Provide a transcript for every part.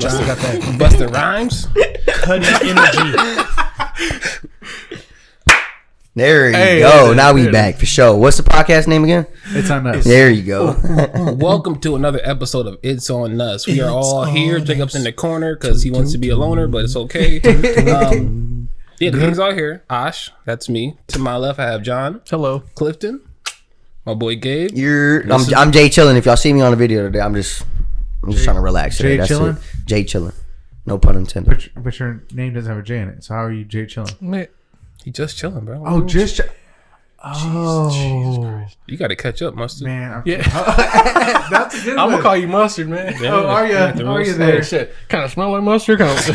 Justin got that busted rhymes. Cutting energy. There you go. Now we back for sure. What's the podcast name again? It's on us. There you go. Welcome to another episode of It's On Us. We are all here. Jacob's in the corner because he wants to be a loner, but it's okay. Yeah, the gang's all here. Ash, that's me. To my left, I have John. Hello. Clifton. My boy Gabe. I'm Jay chilling. If y'all see me on the video today, I'm just trying to relax today. Jay chilling? Jay chilling. No pun intended. But your name doesn't have a J in it. So how are you Jay chilling? Man, he just chilling, bro. Oh, Jesus You got to catch up, Mustard. Man, Yeah. that's a good I'm one. gonna call you Mustard, man. Yeah, Oh, are you? yeah, the Are you roast. there? Hey, shit. Kind of smell like mustard. Kind of.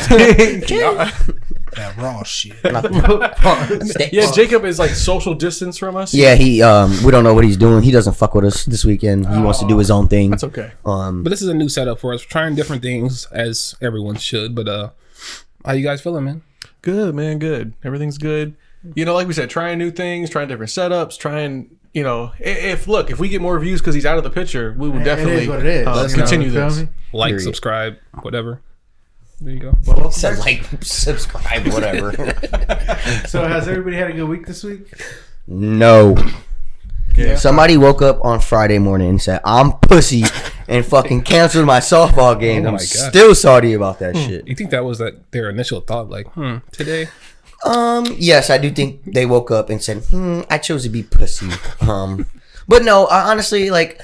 That raw shit. Yeah, Jacob is like social distance from us. Yeah, we don't know what he's doing. He doesn't fuck with us this weekend. He wants to do his own thing. That's okay. But this is a new setup for us. We're trying different things, as everyone should. But how you guys feeling, man? Good, man. Good. Everything's good. You know, like we said, trying new things, trying different setups, trying. You know, if we get more views because he's out of the picture, we will definitely It is what it is. Let's continue You know, this. feel me? Like, Period. subscribe, whatever. There you go. Well, Said like, subscribe, whatever. so has everybody had a good week this week? No. Yeah. Somebody woke up on Friday morning and said, I'm pussy, and fucking canceled my softball game. Oh I'm my God. still salty about that shit. You think that was their initial thought? Like, today? Yes, I do think they woke up and said, I chose to be pussy. But no, honestly, like,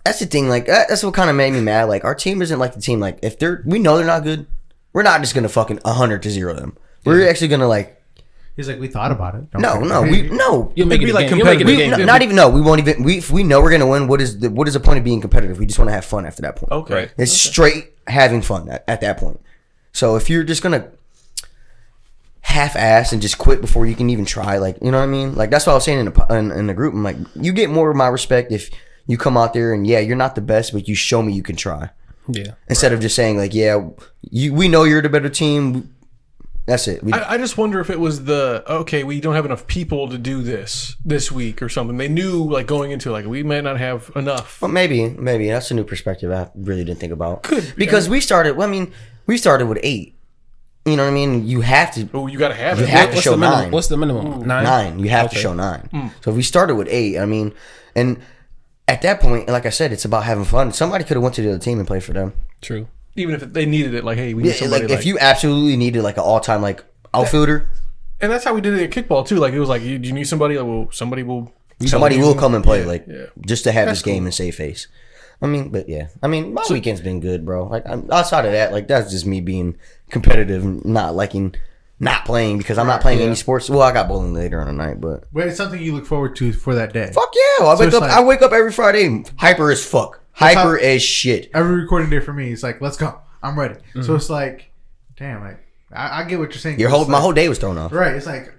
that's the thing. Like, that's what kind of made me mad. Like, our team isn't like the team. Like, if we know they're not good, we're not just gonna fucking 100-0 them. We're actually gonna like. He's like, we thought about it. No. You'll make it be a like game. You'll make it a competitive. game. Not even. No, we won't even. If we know we're gonna win, what is the point of being competitive? We just want to have fun after that point. Okay. Right. It's straight having fun at that point. So if you're just gonna half-ass and just quit before you can even try, like, you know what I mean? Like, that's what I was saying in the group. I'm like, you get more of my respect if you come out there and you're not the best, but you show me you can try. Yeah. Instead of just saying like, we know you're the better team. That's it. I just wonder if it was we don't have enough people to do this week or something. They knew, like, going into, like, we might not have enough. Well, maybe that's a new perspective I really didn't think about. Could be. Because we started with 8. You know what I mean? You have to. Oh, you gotta have You it. have to What's show the minimum? 9. What's the minimum? 9? 9. You have to show 9. So if we started with 8, I mean, and at that point, like I said, it's about having fun. Somebody could have went to the other team and played for them. True. Even if they needed it, like, hey, we need somebody. Like, if you absolutely needed like an all-time like outfielder, and that's how we did it at kickball too. Like, it was like, do you need somebody? Like, well, somebody will come and play, yeah. just to have That's this game cool. and save face. I mean, but yeah, I mean, my weekend's been good, bro. Like, outside of that, like, that's just me being competitive and not liking not playing because I'm not playing any sports. Well, I got bowling later on the night, but It's something you look forward to for that day. fuck yeah, I wake up every Friday hyper as fuck, hyper as shit. Every recording day for me, it's like, let's go. I'm ready. So it's like, damn, like, I get what you're saying. My whole day was thrown off. Right. It's like,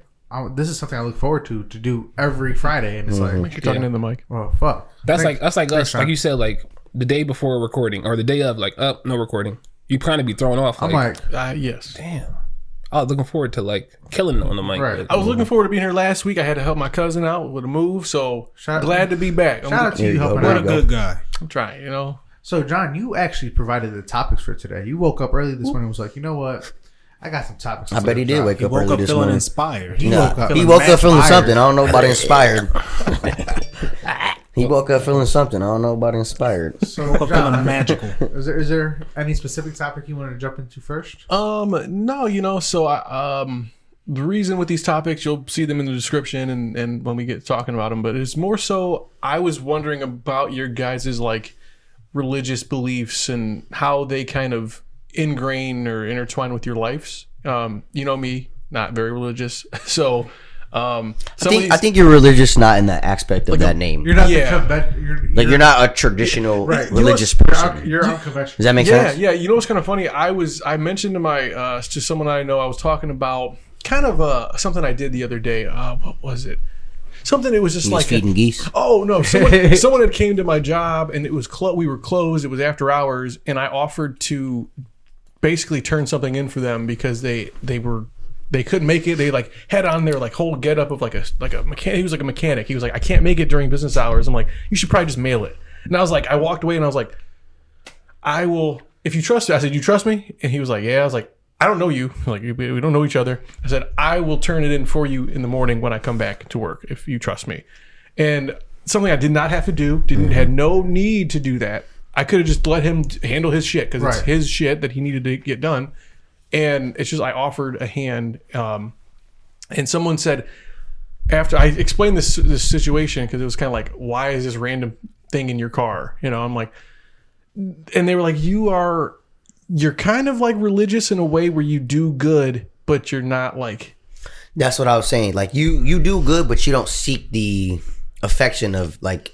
this is something I look forward to do every Friday. And it's Make like, sure you're talking in the mic. well, fuck. That's like us. Thanks, Like you said, like the day before recording or the day of, like, no recording. You kind of be thrown off. I'm like, Yes. damn. I was looking forward to like killing on the mic. Right. I was looking forward to being here last week. I had to help my cousin out with a move, so glad to be back. shout out to you you go, helping there What out. a good guy. I'm trying, you know. So, John, you actually provided the topics for today. You woke up early this morning and was like, you know what? I got some topics. I bet he did wake He up woke early up this feeling morning. inspired. He woke up. He woke up feeling inspired. something. I don't know about inspired. He woke up feeling something. I don't know about inspired. So, Woke up John, feeling magical. is there any specific topic you want to jump into first? No, you know, so the reason with these topics, you'll see them in the description and when we get talking about them, but it's more so I was wondering about your guys' like religious beliefs and how they kind of ingrain or intertwine with your lives. You know me, not very religious. So I think you're religious, not in that aspect of that name. You're not You're not a traditional right. religious You're person. You're unconventional. Does that make sense? Yeah. You know what's kind of funny? I mentioned to my to someone I know, I was talking about kind of something I did the other day. What was it? Something. It was just He's like feeding geese. Oh no! Someone had came to my job and it was we were closed. It was after hours, and I offered to basically turn something in for them because they couldn't make it. They like had on their like whole getup of like a mechanic. He was like a mechanic. He was like, I can't make it during business hours. I'm like, you should probably just mail it. And I was like, I walked away and I was like, I will if you trust me, I said, you trust me? And he was like, yeah. I was like, I don't know you. Like, we don't know each other. I said, I will turn it in for you in the morning when I come back to work if you trust me. And something I did not have to do, had no need to do that. I could have just let him handle his shit because it's his shit that he needed to get done. And it's just I offered a hand. And someone said, after I explained this situation, because it was kind of like, why is this random thing in your car? You know, I'm like, and they were like, you're kind of like religious in a way where you do good, but you're not like. That's what I was saying. Like you do good, but you don't seek the affection of like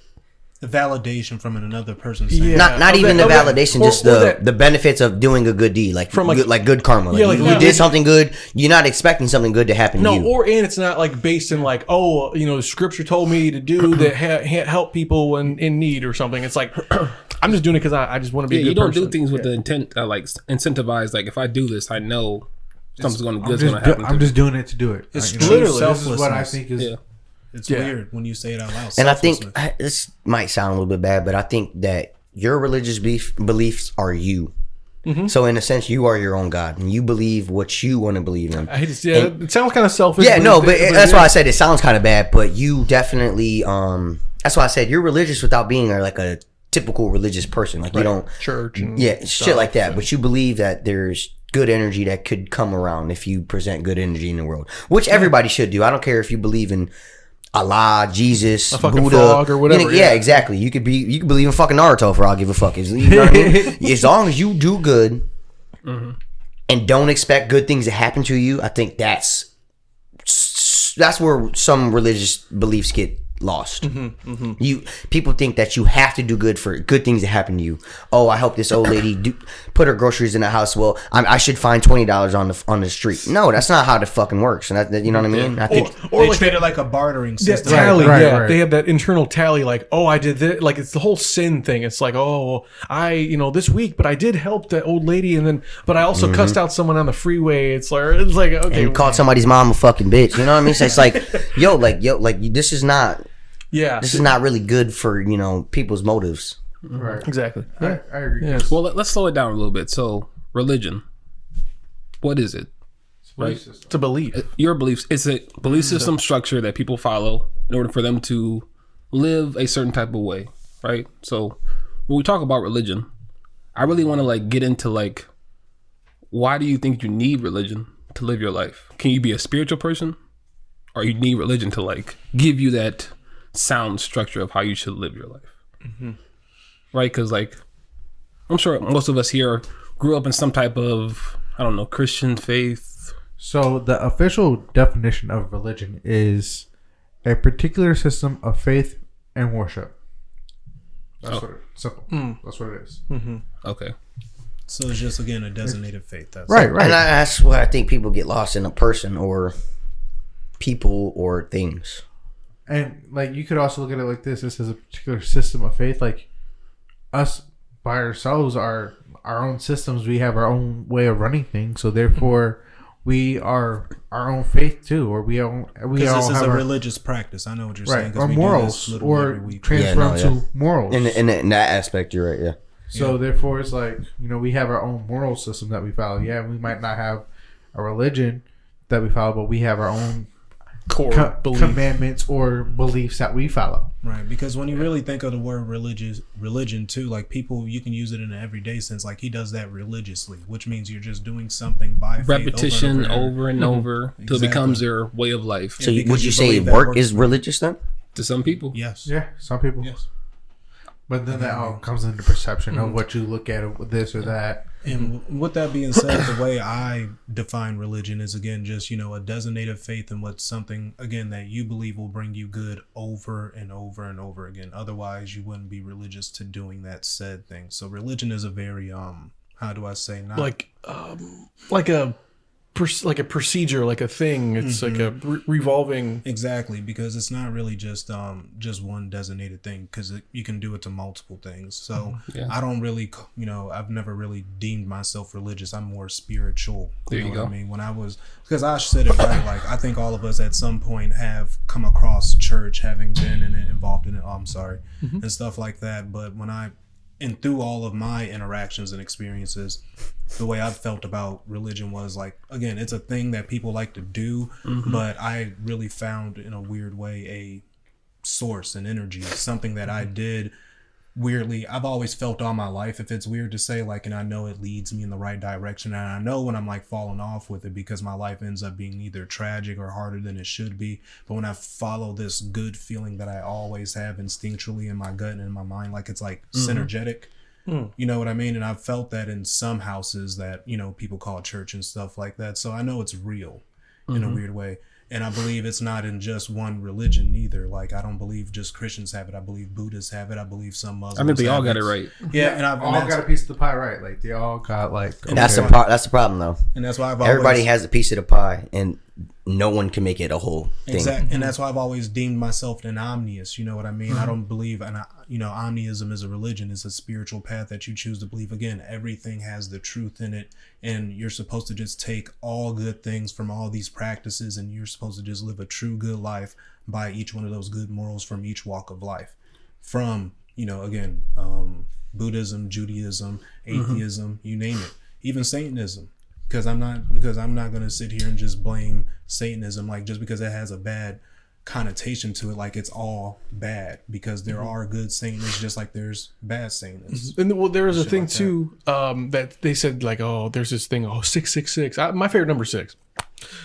the validation from another person. Not even the validation, just the benefits of doing a good deed, like from good karma. Like you did something good, you're not expecting something good to happen to you. And it's not like based in like, oh, you know, scripture told me to do that, help people in need or something. It's like I'm just doing it because I just want to be a good person. You don't do things with the intent, like incentivize. Like if I do this, I know something's going to happen. I'm just doing it to do it. It's literally this is what I think is. Yeah. It's weird when you say it out loud. And I think this might sound a little bit bad, but I think that your religious beliefs are you. Mm-hmm. So in a sense, you are your own God, and you believe what you want to believe in. It sounds kind of selfish. Yeah, no, but that's why I said it sounds kind of bad. But you definitely, that's why I said you're religious without being like a typical religious person. Like you don't church, and shit like that. But you believe that there's good energy that could come around if you present good energy in the world, which everybody should do. I don't care if you believe in Allah, Jesus, a fucking Buddha, frog or whatever. You know, yeah, exactly. You could believe in fucking Naruto for all I give a fuck. You know what I mean? As long as you do good and don't expect good things to happen to you, I think that's where some religious beliefs get lost. People think that you have to do good for good things to happen to you. Oh, I helped this old lady put her groceries in the house. Well, I should find $20 on the street. No, that's not how it fucking works. And you know what I mean? I think or they treat it like a bartering system. Tally, right. They have that internal tally, like, oh, I did this. Like it's the whole sin thing. It's like, oh, I this week, but I did help that old lady, but I also cussed out someone on the freeway. It's like okay, and called somebody's mom a fucking bitch. You know what I mean? So it's like, this is not. Yeah, this is not really good for people's motives. Right, exactly. I agree. Yes. Well, let's slow it down a little bit. So, religion, what is it? Right, it's a belief. Your beliefs. It's a belief system structure that people follow in order for them to live a certain type of way. Right. So, when we talk about religion, I really want to get into why do you think you need religion to live your life? Can you be a spiritual person, or you need religion to give you that sound structure of how you should live your life? Right? Because I'm sure most of us here grew up in some type of, I don't know, Christian faith. So the official definition of religion is a particular system of faith and worship. That's what That's what it is. Okay. So it's just, again, a designated faith. That's right. And that's why I think people get lost in a person or people or things. And you could also look at it like this. This is a particular system of faith. Like us by ourselves are our own systems. We have our own way of running things. So therefore, we are our own faith too, or we all this is have a religious practice. I know what you're saying. Or morals, or transfer to morals. In that aspect, you're right. Yeah. So therefore, it's we have our own moral system that we follow. Yeah, we might not have a religion that we follow, but we have our own core commandments or beliefs that we follow. Right, because when you really think of the word religion too, people, you can use it in an everyday sense. Like he does that religiously, which means you're just doing something by repetition over and over till it becomes their way of life. So would you say work is religious then? To some people, yes. Yeah, some people. Yes. But then that all comes into perception of what you look at with this or that. And with that being said, the way I define religion is, again, just, a designated faith in what's something, again, that you believe will bring you good over and over and over again. Otherwise, you wouldn't be religious to doing that said thing. So religion is a very, how do I say, not like a procedure, like a thing. It's like a revolving. Exactly, because it's not really just one designated thing, because you can do it to multiple things. So I don't really, I've never really deemed myself religious. I'm more spiritual. There you go. What I mean, when I was, because Ash said it right. I think all of us at some point have come across church, having been in it, involved in it. Oh, I'm sorry, and stuff like that. But when I and through all of my interactions and experiences, the way I've felt about religion was like, again, it's a thing that people like to do, but I really found in a weird way a source and energy, something that I did weirdly. I've always felt all my life, if it's weird to say, like, and I know it leads me in the right direction, and I know when I'm like falling off with it because my life ends up being either tragic or harder than it should be. But when I follow this good feeling that I always have instinctually in my gut and in my mind, like it's like synergetic, you know what I mean? And I've felt that in some houses that, you know, people call church and stuff like that. So I know it's real in a weird way. And I believe it's not in just one religion either. Like, I don't believe just Christians have it. I believe Buddhists have it. I believe some Muslims. I think they all got it it right. Yeah, and I've all got a piece of the pie right. Like they all got like. That's the problem though. And that's why everybody has a piece of the pie, and no one can make it a whole thing. Exactly, and that's why I've always deemed myself an omnius. You know what I mean? I don't believe, and omniism is a religion. It's a spiritual path that you choose to believe. Again, everything has the truth in it, and you're supposed to just take all good things from all these practices, and you're supposed to just live a true good life by each one of those good morals from each walk of life. From, again, Buddhism, Judaism, atheism, you name it, even Satanism. Because I'm not going to sit here and just blame Satanism, like just because it has a bad connotation to it, like it's all bad, because there are good Satanists just like there's bad Satanists. And there was a thing like too that they said, like, oh, there's this thing, 666. My favorite number is 6.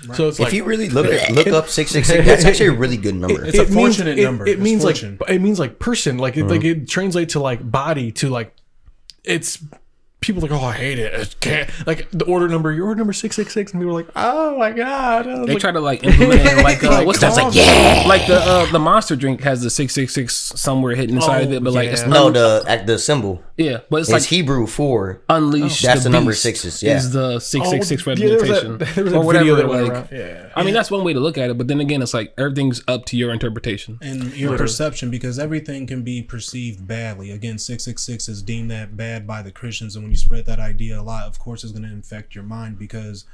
Right. So it's if you really look up 666, that's actually a really good number. It's a fortunate number. It means like person, like it translates to like body, to like it's. People are like, oh, I hate it. I can't. Like the order number, your order number 666, and people are like, oh my god. They try to like implement it, like what's that? Like like the Monster drink has the 666 somewhere hidden inside of it, but like it's the symbol. Yeah, but it's like Hebrew for unleash. That's the number 6s. Yeah, is the 666 representation or whatever. Like, I mean, that's one way to look at it, but then again, it's like everything's up to your interpretation and your perception, because everything can be perceived badly. Again, 666 is deemed that bad by the Christians, and when you spread that idea a lot, of course it's going to infect your mind, because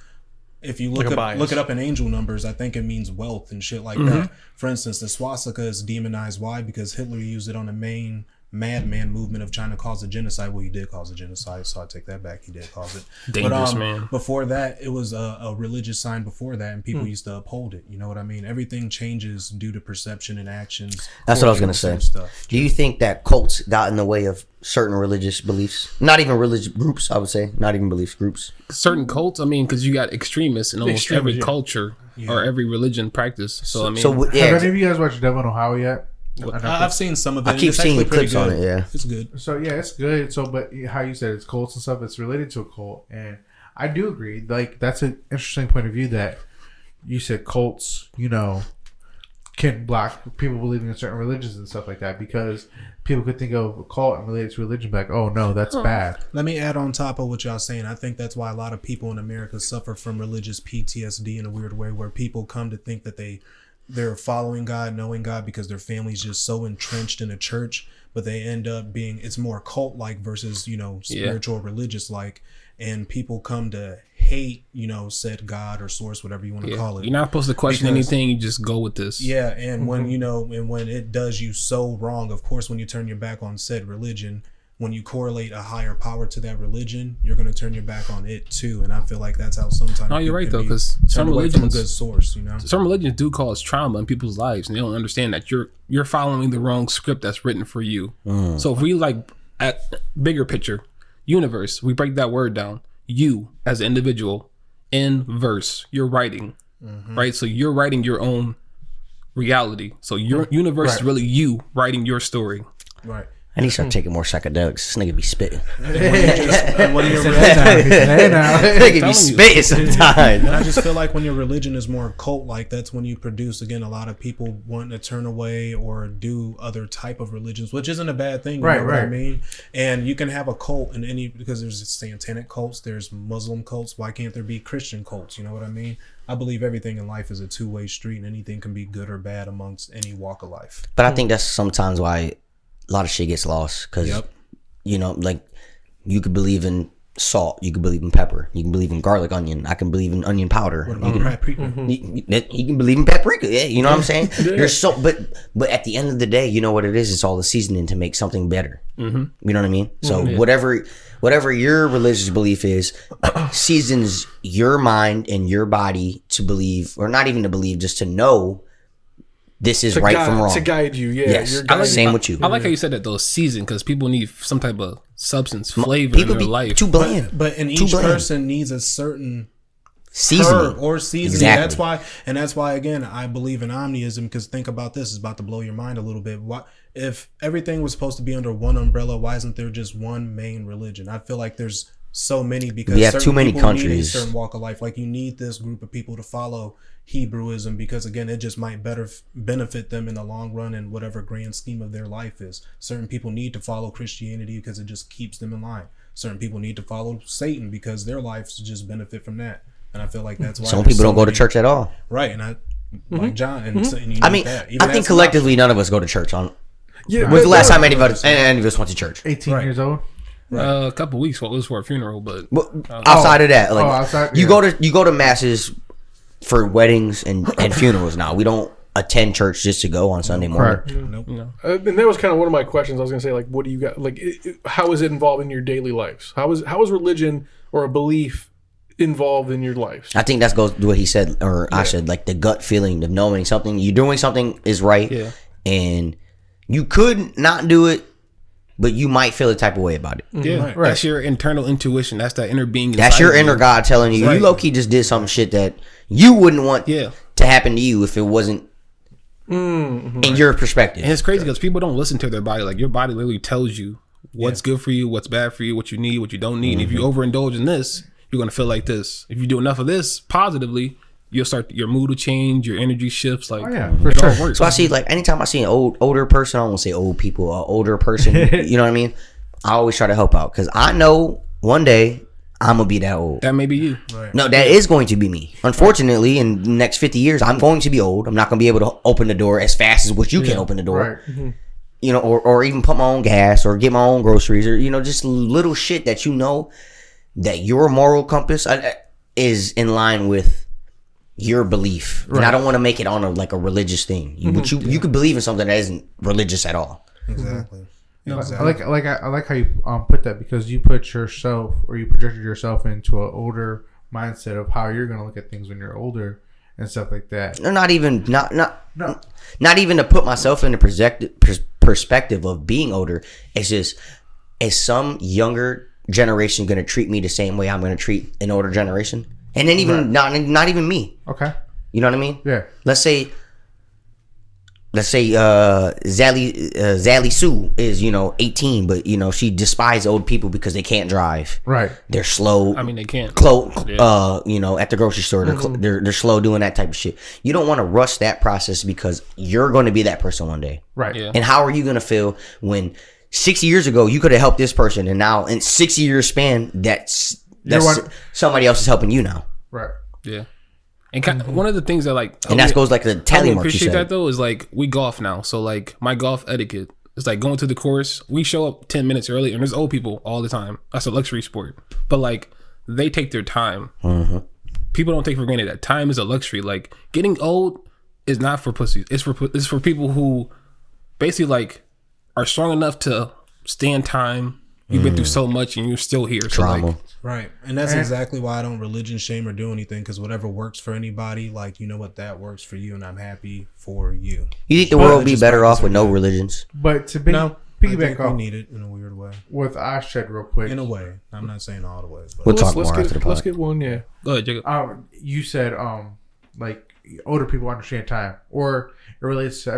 if you look it up in angel numbers, I think it means wealth and shit like that. For instance, the swastika is demonized. Why? Because Hitler used it on the main madman movement of trying to cause a genocide. Well, he did cause a genocide, so I take that back. He did cause it. Dangerous, man. Before that, it was a religious sign before that, and people used to uphold it. You know what I mean? Everything changes due to perception and actions. That's what I was going to say. Do you think that cults got in the way of certain religious beliefs? Not even religious groups, I would say. Not even belief groups. Certain cults, I mean, because you got extremists in almost every culture or every religion practice. So I mean, have any of you guys watched Devil in Ohio yet? I've seen some of it. I keep seeing clips on it. Yeah, it's good. So yeah, it's good. So, but how you said it's cults and stuff, it's related to a cult, and I do agree. Like that's an interesting point of view that you said cults, can block people believing in certain religions and stuff like that, because people could think of a cult and relate it to religion, like, oh no, that's bad. Let me add on top of what y'all saying. I think that's why a lot of people in America suffer from religious PTSD in a weird way, where people come to think that they're following God, knowing God, because their family's just so entrenched in a church, but they end up being, it's more cult-like versus, spiritual, religious-like, and people come to hate, said God or source, whatever you want to call it. You're not supposed to question anything, you just go with this. Yeah, and when, and when it does you so wrong, of course, when you turn your back on said religion, when you correlate a higher power to that religion, you're going to turn your back on it too. And I feel like that's how sometimes. No, you're right though, because some religions, from a good source, some religions do cause trauma in people's lives, and they don't understand that you're following the wrong script that's written for you. So if we at bigger picture, universe, we break that word down. You as an individual, in verse, you're writing, right? So you're writing your own reality. So your universe is really you writing your story, right? I need to start taking more psychedelics. This nigga be spitting. Nigga be spitting sometimes. And I just feel like when your religion is more cult-like, that's when you produce, again, a lot of people wanting to turn away or do other type of religions, which isn't a bad thing. You know what I mean? And you can have a cult in any, because there's satanic cults, there's Muslim cults. Why can't there be Christian cults? You know what I mean? I believe everything in life is a two-way street, and anything can be good or bad amongst any walk of life. But I think that's sometimes why a lot of shit gets lost, because like you could believe in salt. You can believe in pepper. You can believe in garlic, onion. I can believe in onion powder. What about paprika? You can believe in paprika. Yeah, you know what I'm saying? There's so, but at the end of the day, you know what it is? It's all the seasoning to make something better. You know what I mean? So whatever your religious belief is, seasons your mind and your body to believe, or not even to believe, just to know this is right from wrong. To guide you, yeah. Yes, same with you. I like how you said that, though, season, because people need some type of substance, flavor People in their be life. too bland. But in each person needs a certain seasoning herb or seasoning. Exactly. That's why again I believe in omniism, because think about this, it's about to blow your mind a little bit. Why, if everything was supposed to be under one umbrella, why isn't there just one main religion? I feel like there's so many, because we have too many countries, need a certain walk of life. Like you need this group of people to follow Hebrewism, because again, it just might better benefit them in the long run in whatever grand scheme of their life is. Certain people need to follow Christianity because it just keeps them in line. Certain people need to follow Satan because their lives just benefit from that. And I feel like that's why some people don't go to church at all. Right, and I like John, and you I mean, I think collectively none of us go to church. When's the last time any of us went to church? 18 years old. A couple weeks. Well, it was for a funeral, but outside of that, like you go to masses for weddings and funerals. Now we don't attend church just to go on Sunday morning. Nope. And that was kind of one of my questions. I was going to say, like, what do you got? Like, how is it involved in your daily lives? How is religion or a belief involved in your lives? I think that goes to what he said, or I said, like the gut feeling of knowing something, you're doing something is right, and you could not do it, but you might feel a type of way about it. Yeah, right. That's your internal intuition. That's that inner being. That's your inner God telling you. Right. You low key just did some shit that you wouldn't want to happen to you if it wasn't in your perspective. And it's crazy because people don't listen to their body. Like your body literally tells you what's good for you, what's bad for you, what you need, what you don't need. And if you overindulge in this, you're gonna feel like this. If you do enough of this positively, you'll start, your mood will change, your energy shifts. Like, for sure. Works. So I see, like, anytime I see an older person, I don't want to say old people, older person, you know what I mean? I always try to help out because I know one day I'm gonna be that old. That may be you. Right. No, that is going to be me. Unfortunately, in the next 50 years, I'm going to be old. I'm not gonna be able to open the door as fast as what you can open the door. Right. You know, or even put my own gas or get my own groceries, or just little shit that you know that your moral compass is in line with your belief. Right. And I don't want to make it on a religious thing. But you could believe in something that isn't religious at all. Exactly. Exactly. I like how you put that, because you put yourself, or you projected yourself into an older mindset of how you're going to look at things when you're older and stuff like that. No, not even to put myself in the perspective of being older. It's just, is some younger generation going to treat me the same way I'm going to treat an older generation? And then even not even me. Okay. You know what I mean? Yeah. Let's say Zally Sue is 18, but she despises old people because they can't drive. Right. They're slow. I mean, they can't. At the grocery store, they're slow doing that type of shit. You don't want to rush that process because you're going to be that person one day. Right. Yeah. And how are you going to feel when 6 years ago you could have helped this person, and now in 6 years span that's somebody else is helping you now. Right. Yeah. And one of the things that and that goes like the tally mark. Appreciate that though is we golf now, so my golf etiquette is going to the course. We show up 10 minutes early, and there's old people all the time. That's a luxury sport, but they take their time. People don't take for granted that time is a luxury. Getting old is not for pussies. It's for people who basically are strong enough to stand time. You've been through so much and you're still here. Trauma. Right. And that's exactly why I don't religion shame or do anything, because whatever works for anybody, that works for you, and I'm happy for you. You think the world would be better off with no religions? But to piggyback off, we need it in a weird way. With I said real quick. In a way. I'm not saying all the ways. But we'll talk more after the pod. Let's get one, yeah. Go ahead, Jacob. You said, older people understand time, or it relates to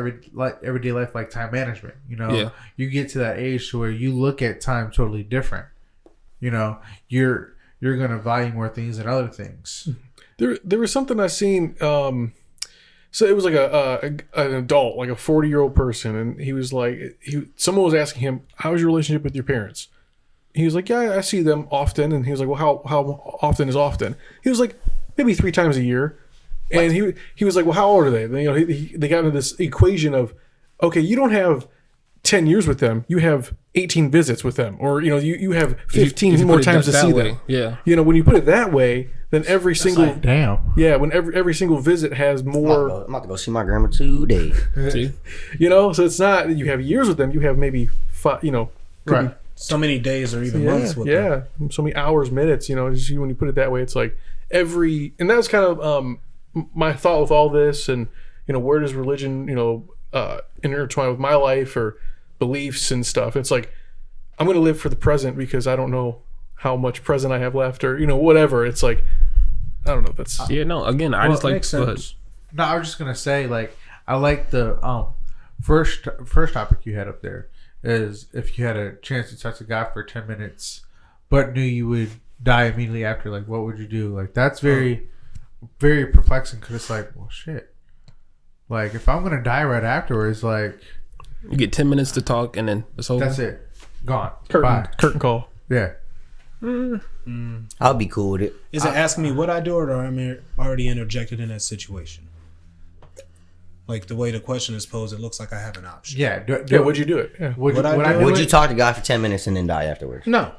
everyday life, like time management. You get to that age to where you look at time totally different. You're gonna value more things than other things. There was something I seen. So it was an adult, like a 40-year-old person, and he was someone was asking him, "How's your relationship with your parents?" He was like, "Yeah, I see them often." And he was like, "Well, how often is often?" He was like, "Maybe 3 times a year." And he was like, "Well, how old are they?" They got into this equation of, okay, you don't have 10 years with them, you have 18 visits with them, or you have 15 If you more put it times to that see way, them. yeah. When you put it that way, then every single when every single visit has more. I'm about to go see my grandma today. See? So it's not you have years with them. You have maybe 5. Right. So many days or even months with them. So many hours, minutes. Just when you put it that way, it's like and that was kind of my thought with all this, and where does religion intertwine with my life or beliefs and stuff. It's like I'm going to live for the present because I don't know how much present I have left, or whatever. It's like I don't know. That's Again, I just like. Makes Go ahead. sense. No, I was just gonna say, like, I like the first topic you had up there is if you had a chance to touch a guy for 10 minutes, but knew you would die immediately after, like, what would you do? Like, that's very, very perplexing because it's like, well, shit. Like, if I'm gonna die right afterwards, like, You get 10 minutes to talk, and then it's over. that's it, gone. Bye. curtain call. Yeah. I'll be cool with it. Is it asking me what I do, or am I already interjected in that situation? Like the way the question is posed, it looks like I have an option. Yeah. Would you do it? Yeah. Would I do Would it? you talk to a guy for 10 minutes and then die afterwards? No,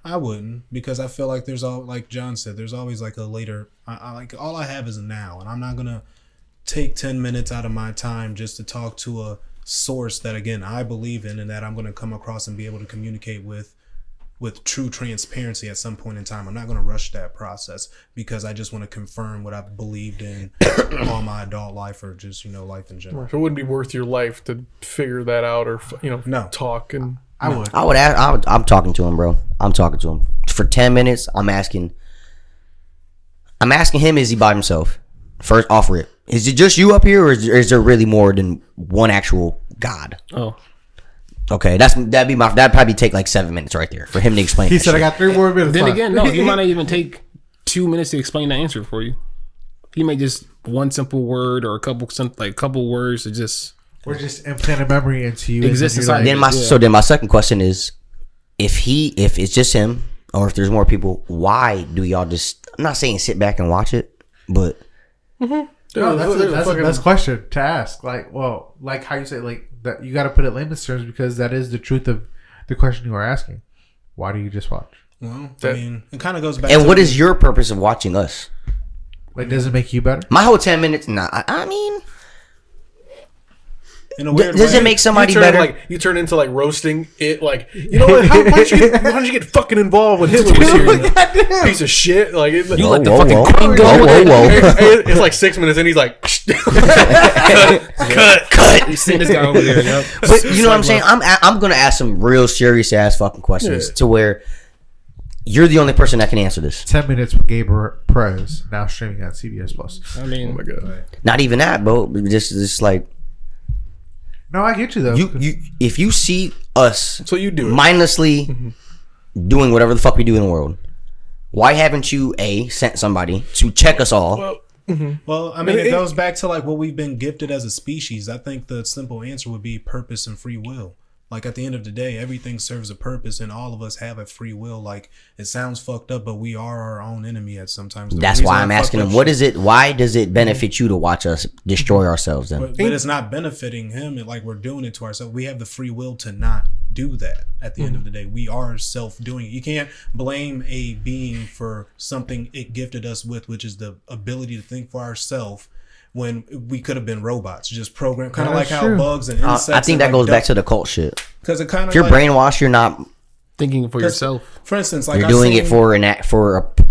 I wouldn't, because I feel like like John said, there's always like a later. I like all I have is a now, and I'm not gonna take 10 minutes out of my time just to talk to a source that, again, I believe in and that I'm gonna come across and be able to communicate with true transparency at some point in time. I'm not going to rush that process because I just want to confirm what I've believed in all my adult life, or just, life in general. So it wouldn't be worth your life to figure that out, or No. talk and. I would. I'm talking to him, bro. I'm talking to him for 10 minutes. I'm asking him, is he by himself? First, offer it. Is it just you up here, or is there really more than one actual God? Oh. Okay, that'd probably take like 7 minutes right there for him to explain. He that said, shit. I got 3 more minutes. Then left. again, no, he might not even take 2 minutes to explain the answer for you. He may just one simple word or a couple words to just. Or just implant a memory into you. Exist and you're inside like, you. Then my second question is, if it's just him, or if there's more people, why do y'all just? I'm not saying sit back and watch it, but No, that's the best question to ask. Like, well, like how you say, like, that you got to put it layman's terms, because that is the truth of the question you are asking. Why do you just watch? Well, I mean, it kind of goes back. and what is your purpose of watching us? Like, does it make you better? My whole 10 minutes. Nah, I mean, in a weird does way, it make somebody better? You turn into like roasting it. Like, what? Why don't you get fucking involved when Hitler was here? Piece of shit. Like, You let the fucking whoa. queen go. Whoa. It's like 6 minutes, and he's like, cut. You send this guy over there. Yep. But you know what I'm saying? I'm gonna ask some real serious ass fucking questions to where you're the only person that can answer this. 10 minutes with Gabriel Perez, now streaming on CBS Plus. I mean, Oh my god. Not even that, bro. Just like No, I get you though. you if you see us So you do it. mindlessly doing whatever the fuck we do in the world, why haven't you sent somebody to check us all? Well, I mean, it goes back to like what we've been gifted as a species. I think the simple answer would be purpose and free will. Like, at the end of the day, everything serves a purpose, and all of us have a free will. Like, it sounds fucked up, but we are our own enemy at sometimes. That's why I'm asking him, what is it? Why does it benefit you to watch us destroy ourselves then? But it's not benefiting him. Like, we're doing it to ourselves. We have the free will to not do that. At the end of the day, we are self-doing it. You can't blame a being for something it gifted us with, which is the ability to think for ourselves, when we could have been robots, just programmed, kind of like how bugs and insects. I think that goes back to the cult shit. Because it kind of, If you're brainwashed, you're not. thinking for yourself. For instance, like You're doing it for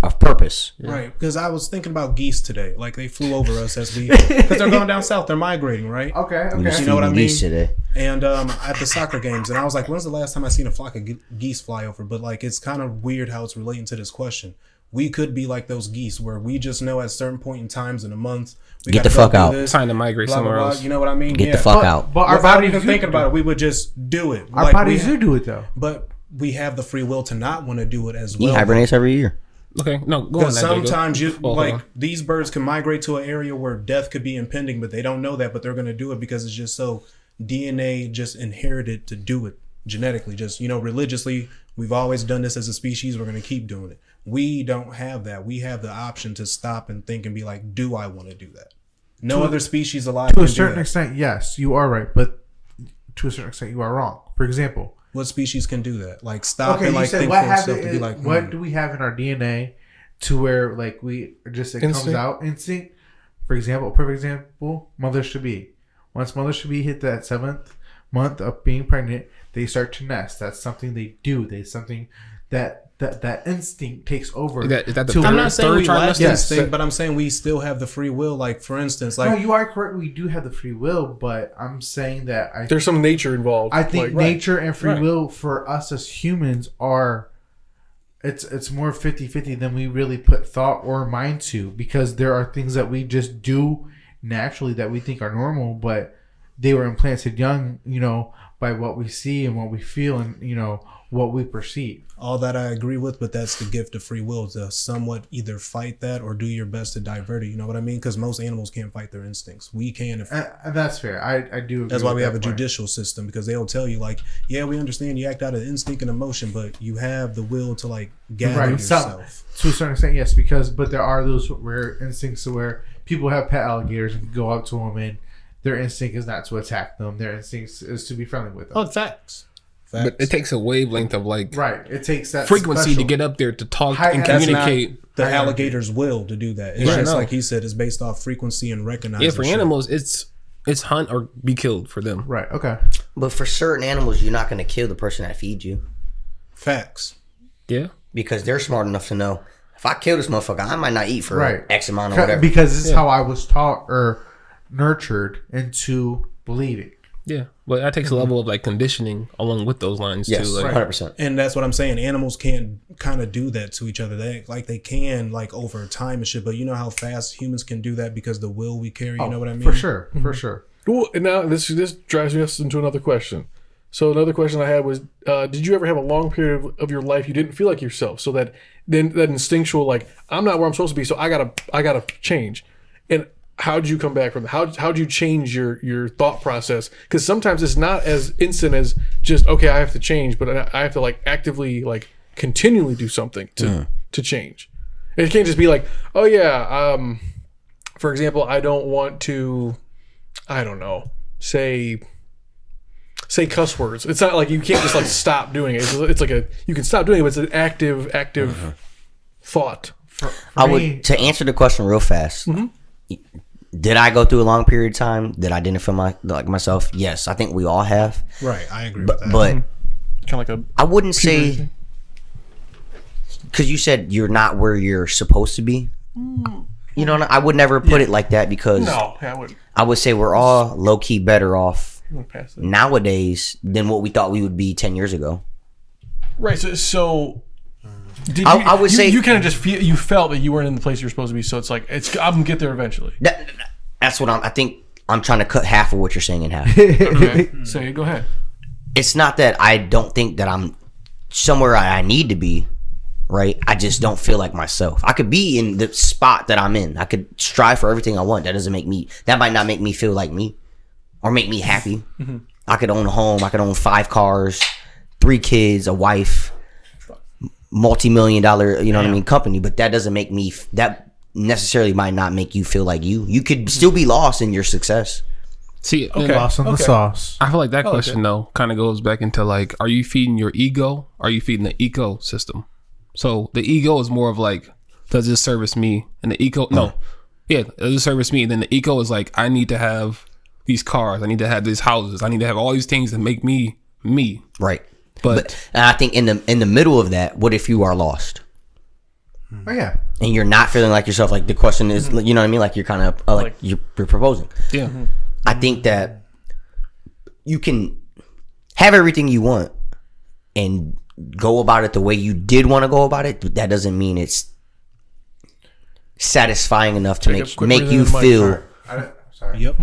a purpose. right. Because I was thinking about geese today. Like, they flew over us as we, because they're going down south. They're migrating, right? Okay. You know what I mean? Geese today. And at the soccer games, and I was like, when's the last time I seen a flock of geese fly over? But like, it's kind of weird how it's relating to this question. We could be like those geese, where we just know at certain point in times in a month, we Get gotta the go fuck do out. this, Time to migrate blah, somewhere blah, blah. else. You know what I mean? Get the fuck out. But our Without bodies even do thinking it. about it, we would just do it. Our Like, bodies do it though. but we have the free will to not want to do it as He well. hibernates every year. Okay, no, go on. Because That, sometimes you Well, hold like on. these birds can migrate to an area where death could be impending, but they don't know that. But they're going to do it because it's just so DNA just inherited to do it genetically. Just, religiously, we've always done this as a species. We're going to keep doing it. We don't have that. We have the option to stop and think and be like, do I want to do that? No other species alive To can a do certain that. extent, yes, you are right. But to a certain extent, you are wrong. For example, What species can do that? Like stop okay, and you like said think what for itself to be like, what do we have in our DNA to where like we just it Instinct. comes out instinct? For example, perfect example, mothers to be. Once mothers to be hit that 7th month of being pregnant, they start to nest. That's something they do. They something that instinct takes over. Is that the to I'm where- not saying we lack trimester? Yes. instinct, but I'm saying we still have the free will. Like for instance, No, like you are correct. We do have the free will, but I'm saying that There's some nature involved. I think like, nature and free Right. will for us as humans are it's more 50-50 than we really put thought or mind to, because there are things that we just do naturally that we think are normal, but they were implanted young, by what we see and what we feel and what we perceive. all that I agree with, but that's the gift of free will to somewhat either fight that or do your best to divert it. You know what I mean? Because most animals can't fight their instincts. We can. If And that's fair. I do agree. That's why with we have a that point. judicial system, because they'll tell you like, yeah, we understand you act out of instinct and emotion, but you have the will to like gather Right, yourself. To a certain extent, yes, but there are those rare instincts to where people have pet alligators and go up to them and their instinct is not to attack them. Their instinct is to be friendly with them. Oh, facts. But it takes a wavelength of like Right. It takes that frequency special. to get up there to talk High- and that's communicate. the alligator's will to do that. It's Right. just No. like he said, it's based off frequency and recognizing. Yeah, for shit. animals, it's hunt or be killed for them. Right. Okay. But for certain animals, you're not going to kill the person that feeds you Facts. Yeah. because they're smart enough to know if I kill this motherfucker, I might not eat for Right. X amount or whatever. Because this is how I was taught or nurtured into believing. Yeah. But that takes a level of like conditioning along with those lines Yes, too. Like, 100%. And that's what I'm saying. Animals can't kind of do that to each other. They can like over time and shit. But you know how fast humans can do that because the will we carry. You know what I mean? For sure. For sure. Well, and now this drives us into another question. So another question I had was, did you ever have a long period of your life you didn't feel like yourself? So that instinctual, like, I'm not where I'm supposed to be, so I gotta change. And how'd you come back from that? How'd you change your thought process? Because sometimes it's not as instant as just, okay, I have to change, but I have to like actively like continually do something to change. And it can't just be like, oh yeah, for example, I don't want to, I don't know, say cuss words. It's not like you can't just like stop doing it. It's like you can stop doing it, but it's an active thought. I me- would, to answer the question real fast, did I go through a long period of time that I didn't feel like myself? Yes, I think we all have. Right. I agree with that. But Kind of like a I wouldn't say, because you said you're not where you're supposed to be. You know, I would never put it like that, because no. I wouldn't I would say we're all low key better off pass it. nowadays than what we thought we would be 10 years ago. Right. So did I would say- you kind of just felt that you weren't in the place you're supposed to be. So it's like I'm gonna get there eventually. That's what I think I'm trying to cut half of what you're saying in half. Okay. Say it. Go ahead. It's not that I don't think that I'm somewhere I need to be, right? I just don't feel like myself. I could be in the spot that I'm in. I could strive for everything I want. That might not make me feel like me or make me happy. I could own a home. I could own 5 cars, 3 kids, a wife, multi-million-dollar, you know what I mean, company. But that doesn't make me, that necessarily might not make you feel like you. You could still be lost in your success. See, Okay. Lost on the sauce. I feel like that question though kind of goes back into like, are you feeding your ego? Or are you feeding the ecosystem? So the ego is more of like, does this service me? And the eco, does it service me? And then the eco is like, I need to have these cars. I need to have these houses. I need to have all these things that make me me. Right. But And I think in the middle of that, what if you are lost? Oh yeah. And you're not feeling like yourself? Like the question is, you know what I mean? Like you're kind of like you're proposing. yeah, I think that you can have everything you want and go about it the way you did want to go about it, but that doesn't mean it's satisfying enough to quit make breathing you in the mic. feel Sorry. Yep.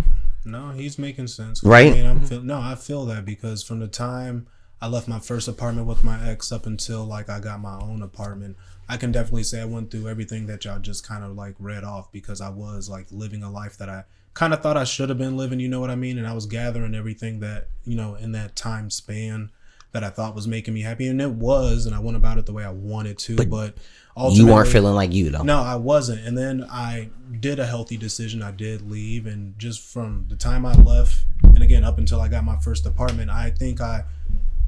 No, he's making sense. Right? I mean, I feel that because from the time I left my first apartment with my ex up until like I got my own apartment, I can definitely say I went through everything that y'all just kind of like read off, because I was like living a life that I kind of thought I should have been living, you know what I mean? And I was gathering everything that, you know, in that time span that I thought was making me happy. And it was, and I went about it the way I wanted to, but ultimately, you weren't feeling like you though. no, I wasn't. And then I did a healthy decision. I did leave. And just from the time I left and And again, up until I got my first apartment, I think I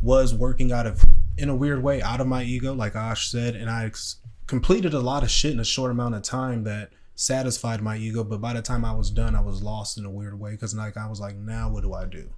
was working in a weird way, out of my ego, like Ash said, and I completed a lot of shit in a short amount of time that satisfied my ego. But by the time I was done, I was lost in a weird way, because like I was like, now what do I do?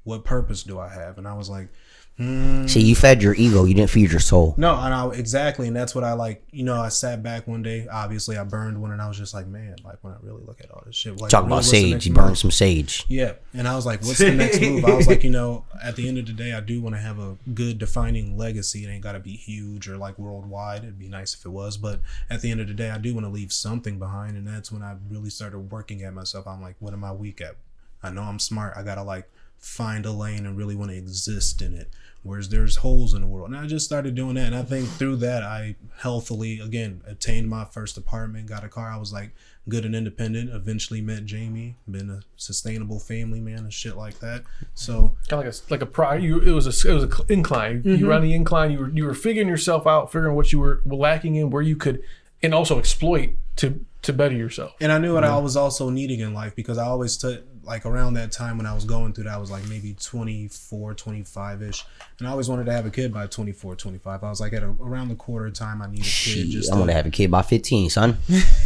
What purpose do I have? And I was like, See, you fed your ego, you didn't feed your soul. no, and exactly, and that's what I like. I sat back one day. Obviously, I burned one, and I was just like, man, like when I really look at all this shit, like, Talk really, about what's the sage. next You move? burned some sage. Yeah, and I was like, what's the next move? I was like, at the end of the day, I do want to have a good defining legacy. It ain't got to be huge or like worldwide. It'd be nice if it was, but at the end of the day, I do want to leave something behind, and that's when I really started working at myself. I'm like, what am I weak at? I know I'm smart. I gotta like find a lane and really want to exist in it, whereas there's holes in the world. And I just started doing that, and I think through that I healthily again attained my first apartment, got a car. I was like good and independent. Eventually met Jamie, been a sustainable family man and shit like that. So Kind of like a pride. It was a incline. You were on the incline. You were figuring yourself out, figuring what you were lacking in, where you could, and also exploit to better yourself. And I knew what I was also needing in life, because I always took, like around that time when I was going through that, I was like maybe 24, 25-ish. And I always wanted to have a kid by 24, 25. I was like around the quarter time I need a kid. I'm going to have a kid by 15, son.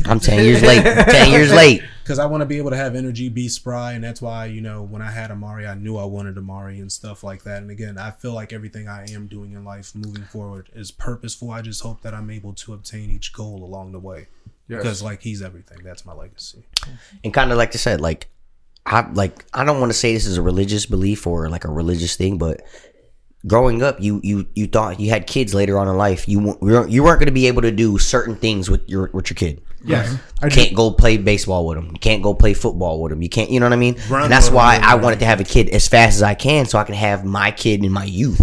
I'm 10 years late. 10 years late. Because I want to be able to have energy, be spry. And that's why, when I had Amari, I knew I wanted Amari and stuff like that. And again, I feel like everything I am doing in life moving forward is purposeful. I just hope that I'm able to obtain each goal along the way. Yes. Because like he's everything. That's my legacy. And kind of like I said, I don't want to say this is a religious belief or like a religious thing, but growing up, you thought you had kids later on in life. You weren't going to be able to do certain things with your kid. Yes, You can't go play baseball with him. You can't go play football with him. You can't, you know what I mean? Run and that's why I wanted to have a kid as fast as I can, so I can have my kid in my youth,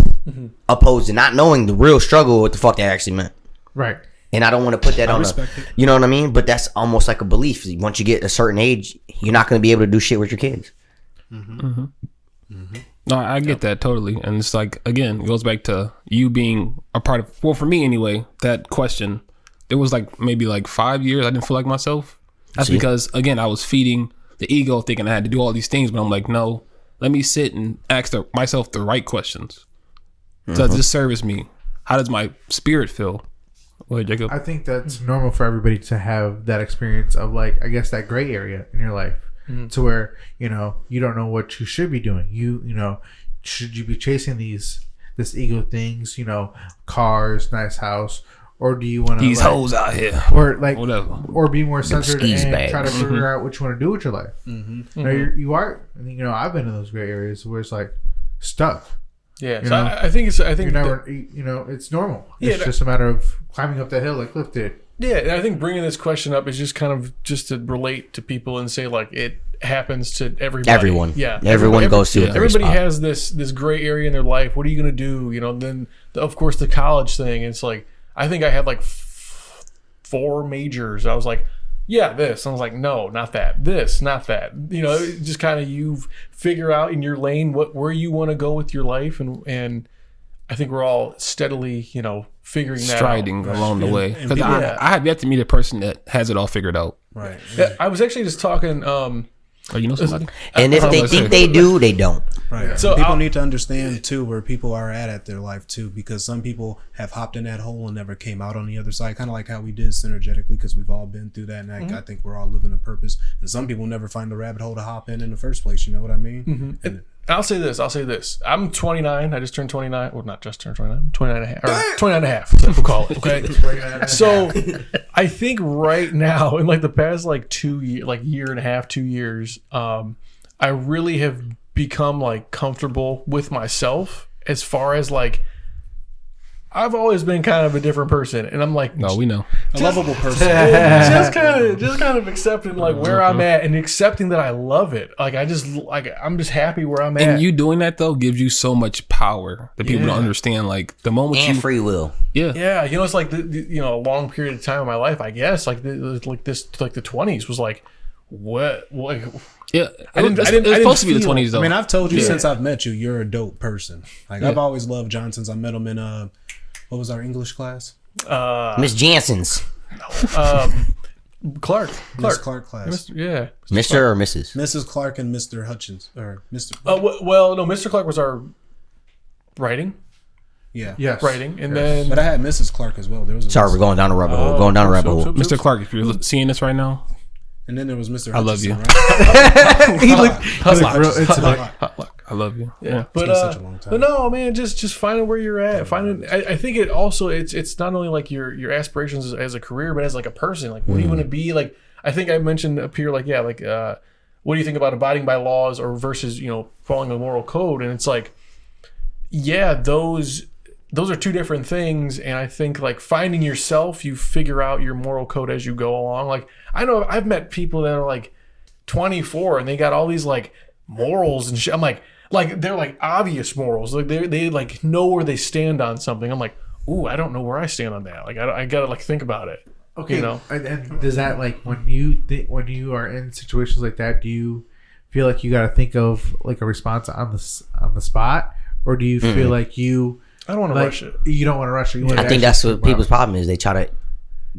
opposed to not knowing the real struggle, what the fuck that actually meant. Right. And I don't want to put that on you know what I mean? But that's almost like a belief. Once you get a certain age, you're not going to be able to do shit with your kids. No, I get that totally. And it's like, again, it goes back to you being a part of, well, for me anyway, that question, it was like maybe like 5 years I didn't feel like myself. That's because, again, I was feeding the ego thinking I had to do all these things, but I'm like, no, let me sit and ask myself the right questions. Does this service me? How does my spirit feel? Wait, Jacob. I think that's normal for everybody to have that experience of like, I guess, that gray area in your life, to where you don't know what you should be doing. Should you be chasing this ego things? Cars, nice house, or do you want to these hoes out here, or like whatever, or be more centered and bags. try to figure out what you want to do with your life? You are. I've been in those gray areas where it's like stuck. Yeah, so I think you're never, it's normal. It's just a matter of climbing up that hill like Cliff did. Yeah, and I think bringing this question up is just kind of just to relate to people and say like it happens to everybody. Everyone. Yeah, everyone goes through. Everybody has this gray area in their life. What are you gonna do? Then of course the college thing. It's like I think I had like 4 majors. I was like, yeah, this. I was like, no, not that. This, not that. It just kind of you figure out in your lane where you want to go with your life, and I think we're all steadily, figuring that striding out. along the way. Because I have yet to meet a person that has it all figured out. Right. I was actually just talking. Somebody. And if they think they do, they don't. Right. Yeah. So people need to understand too where people are at their life too, because some people have hopped in that hole and never came out on the other side, kind of like how we did synergetically, because we've all been through that, and I think we're all living a purpose. And some people never find the rabbit hole to hop in the first place. You know what I mean? And I'll say this. I'm 29. I just turned 29. Well, not just turned 29. I'm 29 and a half. Or 29 and a half. We'll call it. Okay. So I think right now, in like the past like 2 years, like year and a half, 2 years, I really have become like comfortable with myself as far as like I've always been kind of a different person, and I'm like, no, we know, a lovable person. just kind of accepting like where I'm at, and accepting that I love it. Like I'm just happy where I'm at. And you doing that though gives you so much power that people don't understand. Like the moment and free will. Yeah. It's like a long period of time in my life. I guess like the 20s was like what. Yeah, it's supposed to be the 20s though. I mean, I've told you since I've met you, you're a dope person. Like I've always loved Johnson's. I met him in what was our English class? Miss Jansen's. Clark. Miss Clark class. Yeah. Mr. or Mrs. Mrs. Clark and Mr. Hutchins or Mr. Well, no, Mr. Clark was our writing. Yeah. Yes. Writing. And then But I had Mrs. Clark as well. There was a Sorry, we're going down a rabbit hole. Mr. Clark, if you're seeing this right now, And then there was Mr. I love you. Right? He looked I love you. Yeah, It's been such a long time. but no, man, just finding where you're at. Finding, I think it also it's not only like your aspirations as a career, but as like a person. Like, what do you want to be? Like, I think I mentioned up here, like, yeah, like, what do you think about abiding by laws or versus following a moral code? And it's like, yeah, those are two different things. And I think like finding yourself, you figure out your moral code as you go along. Like, I know I've met people that are like 24 and they got all these like morals and shit. I'm like they're like obvious morals. Like they like know where they stand on something. I'm like, ooh, I don't know where I stand on that. Like I gotta like think about it. Okay. And does that like when you are in situations like that, do you feel like you got to think of like a response on the spot, or do you feel like you? I don't want to rush it. You don't want to rush it. I think that's what people's problem is. They try to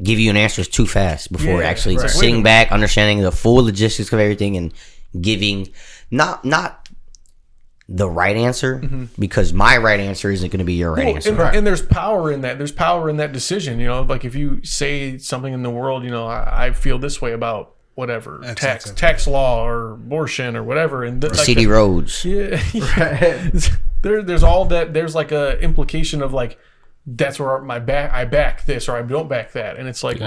give you an answer too fast before actually sitting back, understanding the full logistics of everything, and giving not the right answer, because my right answer isn't going to be your right answer. And there's power in that. There's power in that decision. Like if you say something in the world, I feel this way about whatever tax law or abortion or whatever, and city roads. Yeah. There's all that. There's like a implication of like that's where I back this or I don't back that, and it's like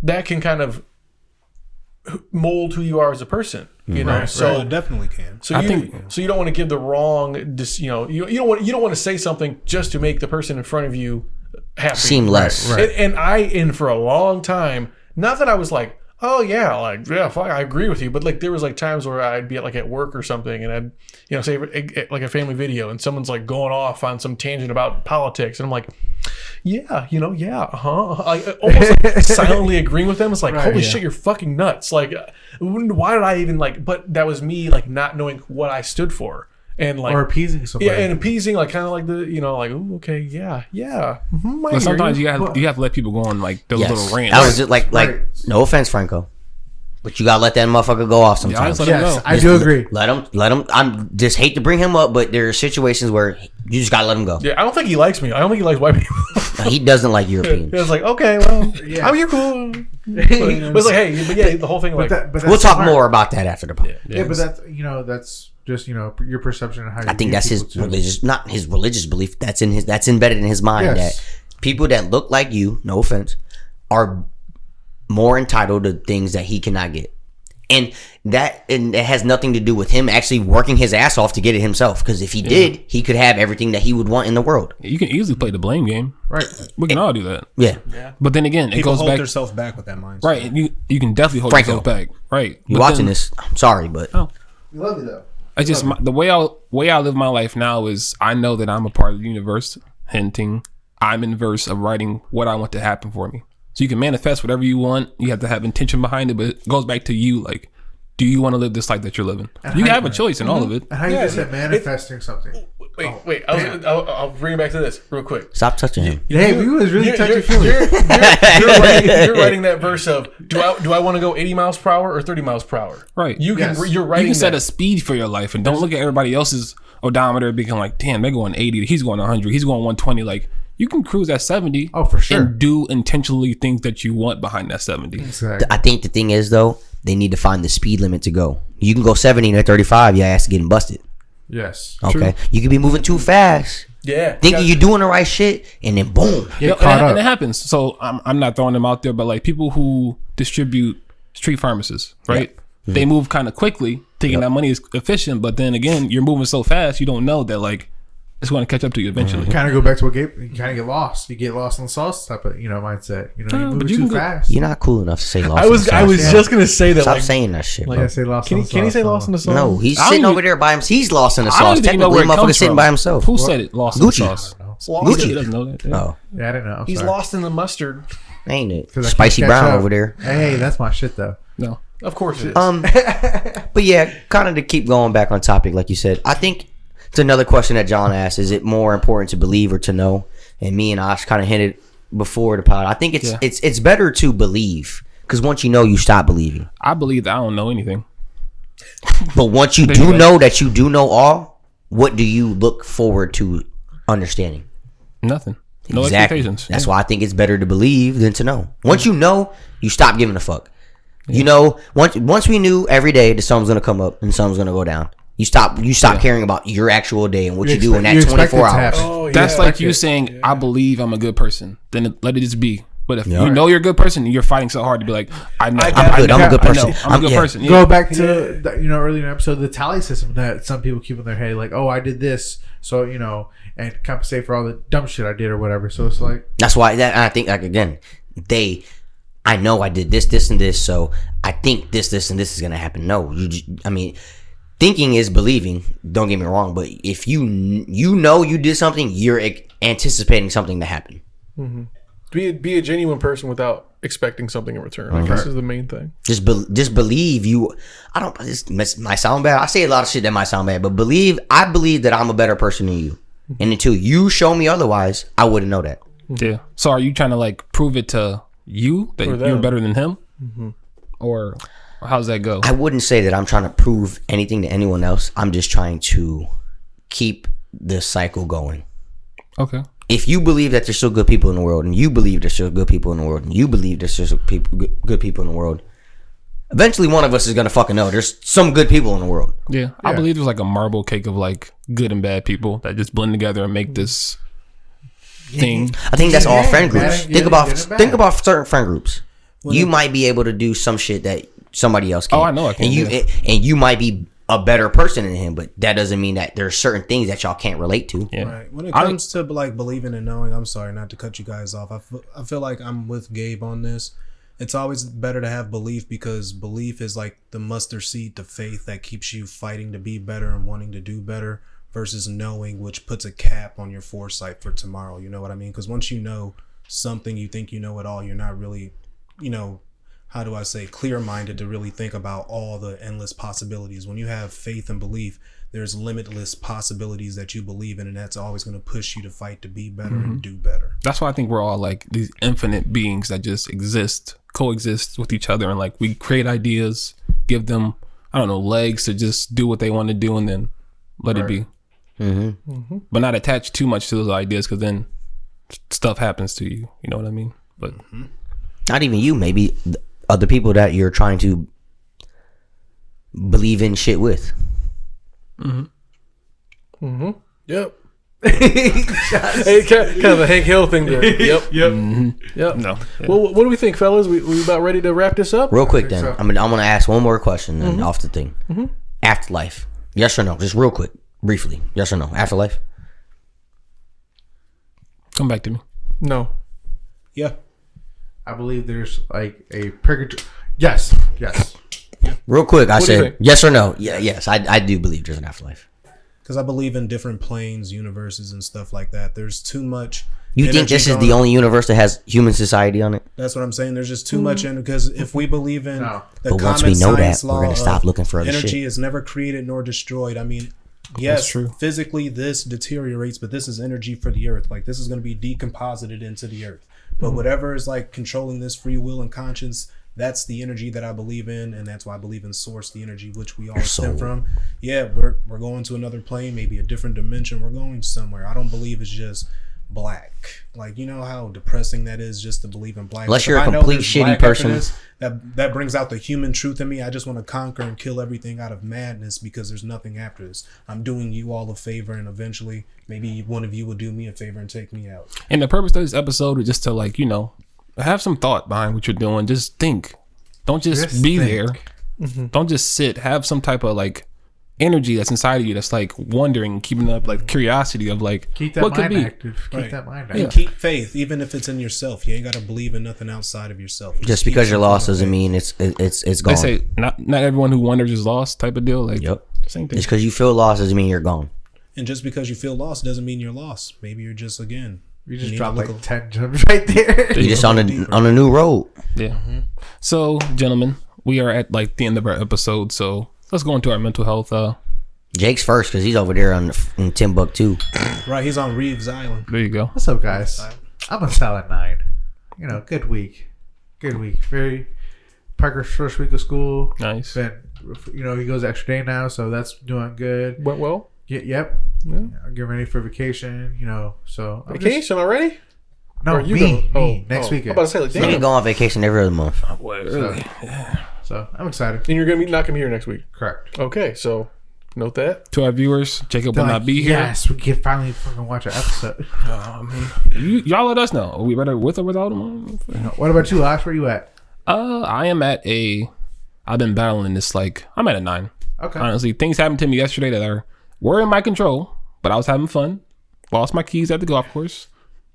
that can kind of mold who you are as a person. So it definitely can. So you don't want to give the wrong. You don't want to say something just to make the person in front of you happy. Seem less. Right. And for a long time, not that I was like, oh yeah, fuck, I agree with you, but like there was like times where I'd be like at work or something, and I'd say like a family video, and someone's like going off on some tangent about politics, and I'm like, like almost like silently agreeing with them. It's like, holy shit, you're fucking nuts. Like, why did I even like? But that was me like not knowing what I stood for. And like, or appeasing somebody. Yeah, and appeasing, like kind of like the, like, ooh, okay, yeah. But sometimes you have to let people go on like their little rants. That was just like no offense, Franco, but you gotta let that motherfucker go off sometimes. Yes, I do agree. Let him. I'm just hate to bring him up, but there are situations where you just gotta let him go. Yeah, I don't think he likes me. I don't think he likes white people. He doesn't like Europeans. It's like, okay, well, you're cool. But it's like, hey, the whole thing. Like, we'll talk more about that after the podcast. Yeah, but that's just your perception of how. I think that's his religious, not his religious belief. That's embedded in his mind that people that look like you, no offense, are more entitled to things that he cannot get, and it has nothing to do with him actually working his ass off to get it himself. Because if he did, he could have everything that he would want in the world. You can easily play the blame game, right? We can all do that. Yeah. But then again, people it goes hold back. themselves back with that mindset. Right. You can definitely hold Franco, yourself back. Right. You watching this? I'm sorry, but we love you though. I just the way I live my life now is I know that I'm a part of the universe. Hinting, I'm in verse of writing what I want to happen for me. So you can manifest whatever you want. You have to have intention behind it, but it goes back to you. Like, do you want to live this life that you're living? You have a choice in all of it. And how you just said manifesting something. Wait. I'll bring it back to this real quick. Stop touching him. Hey, we was really touching feeling. You're writing that verse of do I want to go 80 miles per hour or 30 miles per hour? Right. You're writing. You can set a speed for your life and don't look at everybody else's odometer being like, damn, they're going 80, he's going 100, he's going 120. Like, you can cruise at 70. Oh, for sure. And do intentionally things that you want behind that 70. Exactly. I think the thing is though, they need to find the speed limit to go. You can go 70 and 35, your ass getting busted. Yes. Okay. True. You can be moving too fast. Yeah. Thinking you're doing the right shit, and then boom. And it happens. So I'm not throwing them out there, but like people who distribute street pharmacists, right? Yeah. They move kind of quickly, thinking that money is efficient, but then again, you're moving so fast, you don't know that like it's going to catch up to you eventually. Kind of go back to what Gabe. You kind of get lost. You get lost in the sauce type of mindset. You move too fast. You're not cool enough to say lost. I was just gonna say that. Stop saying that shit, bro. Say lost. Can he say lost in the sauce? No, he's sitting over there by himself. He's lost in the sauce. Technically, motherfucker sitting by himself. Who said it? Lost in the sauce. Gucci. He doesn't know that. Yeah. Oh, yeah, I didn't know. He's lost in the mustard. Ain't it? Spicy brown over there. Hey, that's my shit though. No, of course it is. But yeah, kind of to keep going back on topic, like you said, I think. It's another question that John asked. Is it more important to believe or to know? And me and Ash kind of hinted before the pod. I think it's better to believe Because once you know, you stop believing. I believe that I don't know anything. But once you do know that you do know all, what do you look forward to understanding? Nothing. No expectations. That's why I think it's better to believe than to know. Once you know, you stop giving a fuck. You know, once we knew every day the sun's gonna come up and the sun's gonna go down. You stop caring about your actual day and what you do in that 24 hours. Oh, That's like you saying, I believe I'm a good person. Then let it just be. But if you know you're a good person, you're fighting so hard to be like, I'm a good person. I'm a good person. Go back to earlier in the episode, the tally system that some people keep in their head, like, oh, I did this, so and compensate for all the dumb shit I did or whatever. So it's like that's why I think like again, I know I did this, and this, so I think this, and this is gonna happen. No, thinking is believing. Don't get me wrong, but if you know you did something, you're anticipating something to happen. Mm-hmm. Be a genuine person without expecting something in return. I guess is the main thing. Just believe you. I don't. This might sound bad. I say a lot of shit that might sound bad, but I believe that I'm a better person than you. And until you show me otherwise, I wouldn't know that. Yeah. So are you trying to like prove it to you that you're better than him, or how's that go? I wouldn't say that I'm trying to prove anything to anyone else. I'm just trying to keep the cycle going. Okay. If you believe that there's still good people in the world, and you believe there's still good people in the world, and you believe there's still good people in the world, eventually one of us is gonna fucking know there's some good people in the world. Yeah. I believe there's like a marble cake of like good and bad people that just blend together and make this thing. I think that's all friend groups. Think about certain friend groups. You might be able to do some shit that somebody else can't. Oh, I know I can. And you might be a better person than him, but that doesn't mean that there's certain things that y'all can't relate to. Yeah. Right. When it comes to like believing and knowing, I'm sorry not to cut you guys off. I feel like I'm with Gabe on this. It's always better to have belief, because belief is like the mustard seed to faith that keeps you fighting to be better and wanting to do better, versus knowing, which puts a cap on your foresight for tomorrow. You know what I mean? Because once you know something, you think you know it all. You're not really, how do I say, clear-minded to really think about all the endless possibilities. When you have faith and belief, there's limitless possibilities that you believe in, and that's always going to push you to fight to be better and do better. That's why I think we're all like these infinite beings that just coexist with each other, and like we create ideas, give them, legs to just do what they want to do, and then let it be. But not attach too much to those ideas, because then stuff happens to you. You know what I mean? But not even you, maybe other people that you're trying to believe in shit with. Yep. Hey, kind of a Hank Hill thing there. Yep. Yep. no. Well, what do we think, fellas? We about ready to wrap this up? Real quick, then. I'm gonna ask one more question then off the thing. Afterlife. Yes or no? Just real quick, briefly. Yes or no? Afterlife. Come back to me. No. Yeah. I believe there's like a purgatory. Yes. Real quick, I What do you said think? yes or no. Yeah, yes, I do believe there's an afterlife. Because I believe in different planes, universes, and stuff like that. There's too much. You think energy this is going the on. only universe that has human society on it? That's what I'm saying. There's just too much in, because if we believe in the But once common we know that, science we're law gonna stop of looking for other energy shit. is never created nor destroyed. I mean, yes, true. physically this deteriorates, but this is energy for the earth. Like, this is going to be decomposited into the earth. But whatever is like controlling this free will and conscience, that's the energy that I believe in, and that's why I believe in source, the energy which we all stem from. Yeah, we're going to another plane, maybe a different dimension. We're going somewhere. I don't believe it's just black. Like, you know how depressing that is just to believe in black. Unless Like, you're if a I know complete there's shitty black after person. this, that brings out the human truth in me. I just want to conquer and kill everything out of madness, because there's nothing after this. I'm doing you all a favor, and eventually maybe one of you will do me a favor and take me out. And the purpose of this episode is just to like, have some thought behind what you're doing. Just think. Don't just be there. Don't just sit. Have some type of like energy that's inside of you that's like wondering, keeping up like curiosity of like Keep that what could mind be. active. Keep that mind And active. keep faith, even if it's in yourself. You ain't got to believe in nothing outside of yourself. Just keep because you're something lost in doesn't faith. mean it's They gone. say not everyone who wonders is lost type of deal. Like Yep. same thing. Just because you feel lost doesn't mean you're gone. And just because you feel lost doesn't mean you're lost. Maybe you're just, again, You just need dropped to like look 10 jumps right there. You're just on a new road. Yeah. So, gentlemen, we are at like the end of our episode. So let's go into our mental health. Jake's first because he's over there in Timbuktu. right. He's on Reeves Island. There you go. What's up, guys? I'm a solid 9. Good week. Very, Parker's first week of school. Nice. Then, he goes extra day now, so that's doing good. Went well. Yep. Yeah. I'm getting ready for vacation. So I'm Vacation already? No, Or you me going- next weekend. I'm about to say, like, You can damn. go on vacation every other month. Boy, really? So I'm excited. And you're gonna be not gonna be here next week. Correct. Okay, so note that. To our viewers, Jacob will not be here. Yes, we can finally fucking watch an episode. Y'all let us know. Are we better with or without him? What about you, Ash? Where you at? I am at I've been battling this, I'm at a 9. Okay. Honestly, things happened to me yesterday that were in my control, but I was having fun. Lost my keys at the golf course.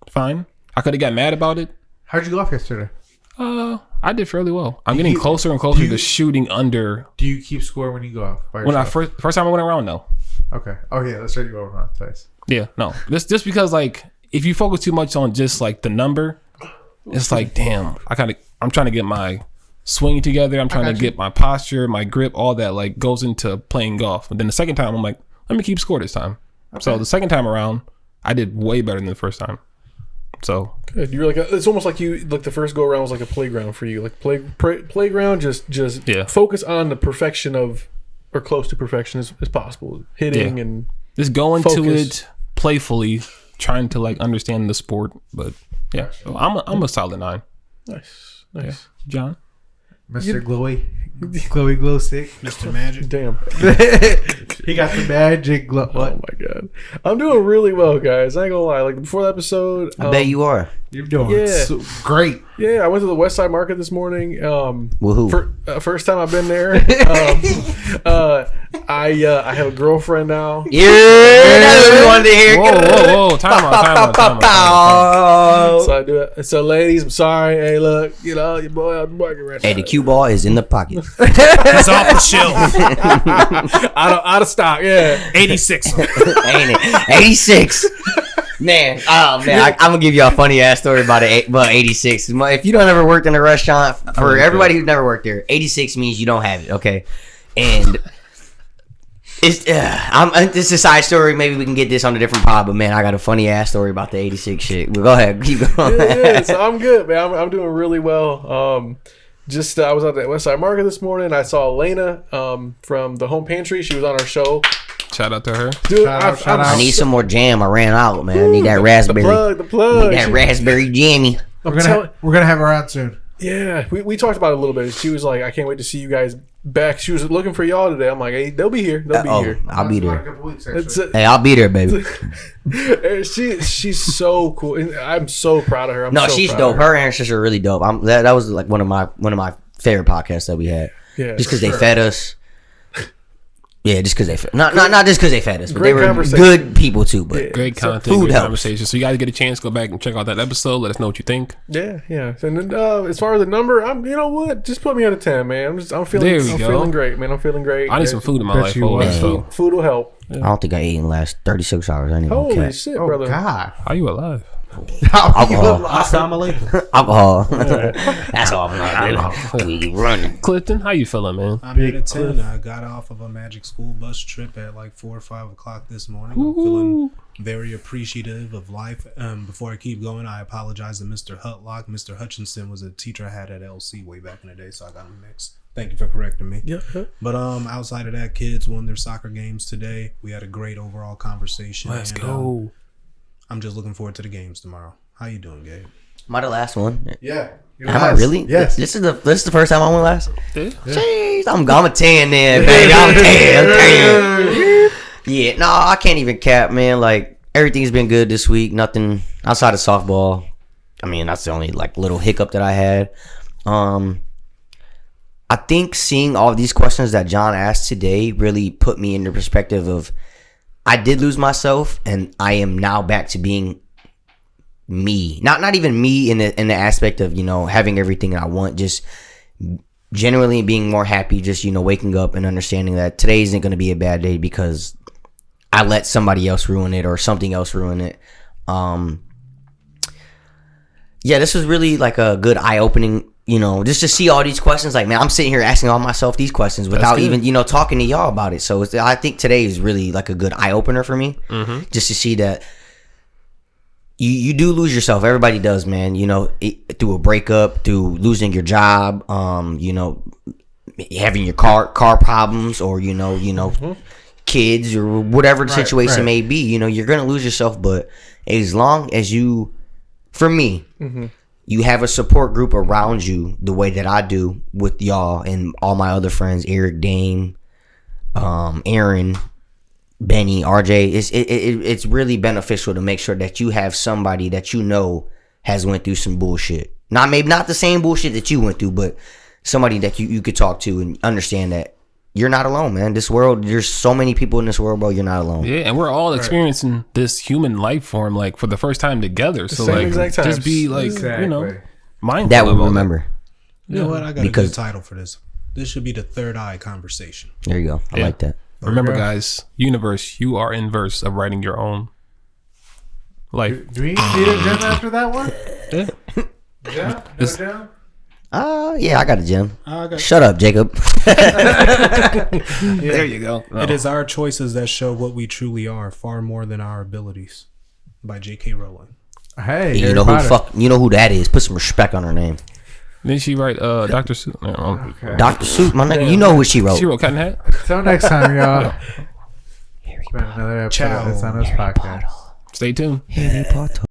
Fine. I could have got mad about it. How'd you go off yesterday? I did fairly well. I'm getting closer and closer to shooting under. Do you keep score when you go off? By When I yourself? first time I went around, no. Okay. Oh yeah, that's right. You go over twice. Yeah, no. Just because if you focus too much on just the number, it's damn. I'm trying to get my swing together. I'm trying to get my posture, my grip, all that goes into playing golf. And then the second time, I'm like, let me keep score this time. Okay. So the second time around, I did way better than the first time. So Good. You're it's almost like the first go around was like a playground for you. Playground, just focus on the perfection of, or close to perfection as possible. Hitting and just go into focus. it playfully, trying to understand the sport. But yeah, so I'm a solid 9. Nice. Yeah. John, Mr. Glowy glow stick. Mr. Magic. Damn. He got the magic glow. Oh What? my god. I'm doing really well, guys. I ain't gonna lie. Before the episode, I bet you are. You're doing Yeah. so great. yeah, I went to the West Side Market this morning. Woohoo. First time I've been there. I have a girlfriend now. Yeah, that's what we wanted to hear. whoa, time out. So I do it. So ladies, I'm sorry. Hey, look, your boy out the market right Hey, now. the cue ball is in the pocket. It's off the shelf. out of stock. Yeah. 86. Ain't it? 86. Man, I'm gonna give you a funny ass story about 86. If you don't ever worked in a restaurant, for everybody who's never worked there, 86 means you don't have it, okay? And it's a side story. Maybe we can get this on a different pod, but man, I got a funny ass story about the 86 shit. But go ahead, keep going. Yeah, so I'm good, man. I'm doing really well. I was at the West Side Market this morning. I saw Elena from the Home Pantry. She was on our show. Shout out to her. Dude, Shout out. I need some more jam. I ran out, man. I need that raspberry. The plug. Need that raspberry jammy. We're gonna have her on soon. Yeah, we talked about it a little bit. She was like, I can't wait to see you guys back. She was looking for y'all today. I'm like, hey, they'll be here. They'll be here. I'll be In a there. couple weeks, It's, actually. Hey, I'll be there, baby. she's so cool. And I'm so proud of her. No, she's dope. Her answers are really dope. That was one of my favorite podcasts that we had. Yeah, just because they fed us. Yeah, just because they fed. Not just because they fed us, but Great they were conversation. good people too. But Great content, food great helps. conversation. So you guys get a chance, go back and check out that episode. Let us know what you think. Yeah. And then, as far as the number, you know what? Just put me at a 10, man. I'm feeling great, man. I'm feeling great. I need some food in my Bet life. you will. So Food will help. I don't think I ate in the last 36 hours. I need no Holy cat. shit, Oh brother. God. how you alive? Alcohol. Assalamu alaikum. Alcohol. That's all I'm not doing. We running. Clifton, how you feeling, man? I'm at a 10. I got off of a Magic School bus trip at 4 or 5 o'clock this morning. I'm feeling very appreciative of life. Before I keep going, I apologize to Mr. Hutlock. Mr. Hutchinson was a teacher I had at LC way back in the day, so I got him mixed. Thank you for correcting me. Yeah. But outside of that, kids won their soccer games today. We had a great overall conversation. Let's and, go. I'm just looking forward to the games tomorrow. How you doing, Gabe? Am I the last one? Yeah. Am I really? Yes. This is the first time I went last. Yeah. Jeez, I'm a 10 then, baby. I'm 10. Yeah, no, I can't even cap, man. Everything's been good this week. Nothing outside of softball. I mean, that's the only little hiccup that I had. I think seeing all of these questions that John asked today really put me in the perspective of I did lose myself, and I am now back to being me. Not even me in the aspect of having everything I want. Just generally being more happy. Just waking up and understanding that today isn't going to be a bad day because I let somebody else ruin it or something else ruin it. Yeah, this was really a good eye opening. Just to see all these questions, man, I'm sitting here asking all myself these questions without even, talking to y'all about it. So I think today is really a good eye opener for me, just to see that you do lose yourself. Everybody does, man. You know, through a breakup, through losing your job, you know, having your car problems, or you know, kids, or whatever the situation may be. You know, you're gonna lose yourself, but as long as you, for me, you have a support group around you, the way that I do with y'all and all my other friends, Eric, Dame, Aaron, Benny, RJ, it's really beneficial to make sure that you have somebody that you know has went through some bullshit. Maybe not the same bullshit that you went through, but somebody that you could talk to and understand that you're not alone, man. This world, there's so many people in this world, bro. You're not alone. Yeah, and we're all experiencing this human life form like for the first time together. So same like, exact just times. be like, you know, mindful. That of we all remember. You know what? I got a good title for this. This should be the third eye conversation. There you go. I like that. Remember, guys, universe, you are in verse of writing your own life. Do we need a gem after that one? Yeah. Yeah. No gem? Yeah, I got a gem. Shut up, Jacob. There you go. It is our choices that show what we truly are, far more than our abilities. By J.K. Rowling. Hey, You know who that is. Put some respect on her name. Didn't she write Dr. Seuss? No, Okay. Dr. Seuss, my nigga. You know what she wrote. she wrote Cat in the Hat. Till next time, y'all. It's been another episode of It's on Us podcast. Stay tuned. Harry Potter.